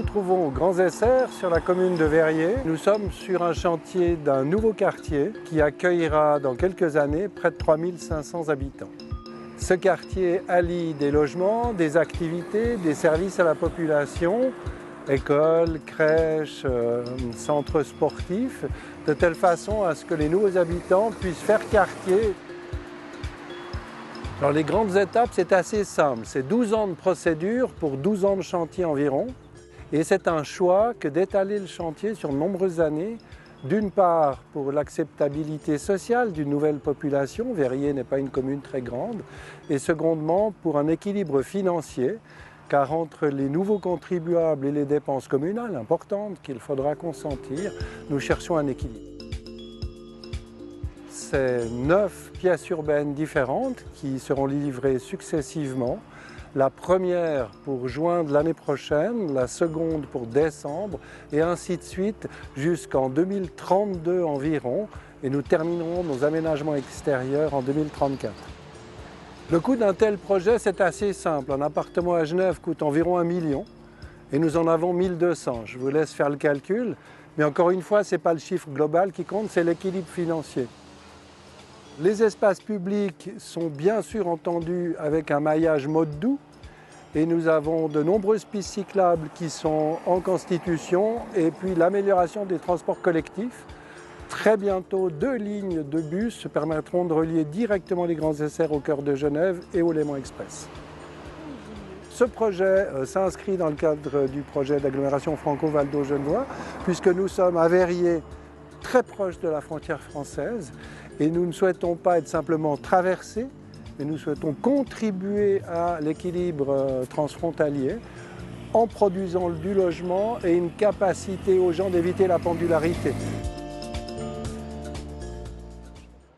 nous trouvons aux Grands Essers sur la commune de Verrier. Nous sommes sur un chantier d'un nouveau quartier qui accueillera dans quelques années près de 3500 habitants. Ce quartier allie des logements, des activités, des services à la population, écoles, crèches, centres sportifs, de telle façon à ce que les nouveaux habitants puissent faire quartier. Alors les grandes étapes, c'est assez simple. C'est 12 ans de procédure pour 12 ans de chantier environ. Et c'est un choix que d'étaler le chantier sur de nombreuses années. D'une part, pour l'acceptabilité sociale d'une nouvelle population. Verrier n'est pas une commune très grande. Et secondement, pour un équilibre financier, car entre les nouveaux contribuables et les dépenses communales importantes qu'il faudra consentir, nous cherchons un équilibre. C'est 9 pièces urbaines différentes qui seront livrées successivement. La première pour juin de l'année prochaine, la seconde pour décembre, et ainsi de suite jusqu'en 2032 environ. Et nous terminerons nos aménagements extérieurs en 2034. Le coût d'un tel projet, c'est assez simple. Un appartement à Genève coûte environ 1 million et nous en avons 1200. Je vous laisse faire le calcul, mais encore une fois, ce n'est pas le chiffre global qui compte, c'est l'équilibre financier. Les espaces publics sont bien sûr entendus avec un maillage mode doux et nous avons de nombreuses pistes cyclables qui sont en constitution et puis l'amélioration des transports collectifs. Très bientôt, 2 lignes de bus permettront de relier directement les Grands Essers au cœur de Genève et au Léman Express. Ce projet s'inscrit dans le cadre du projet d'agglomération franco-valdo-genevois puisque nous sommes à Verrier, très proche de la frontière française. Et nous ne souhaitons pas être simplement traversés, mais nous souhaitons contribuer à l'équilibre transfrontalier en produisant du logement et une capacité aux gens d'éviter la pendularité.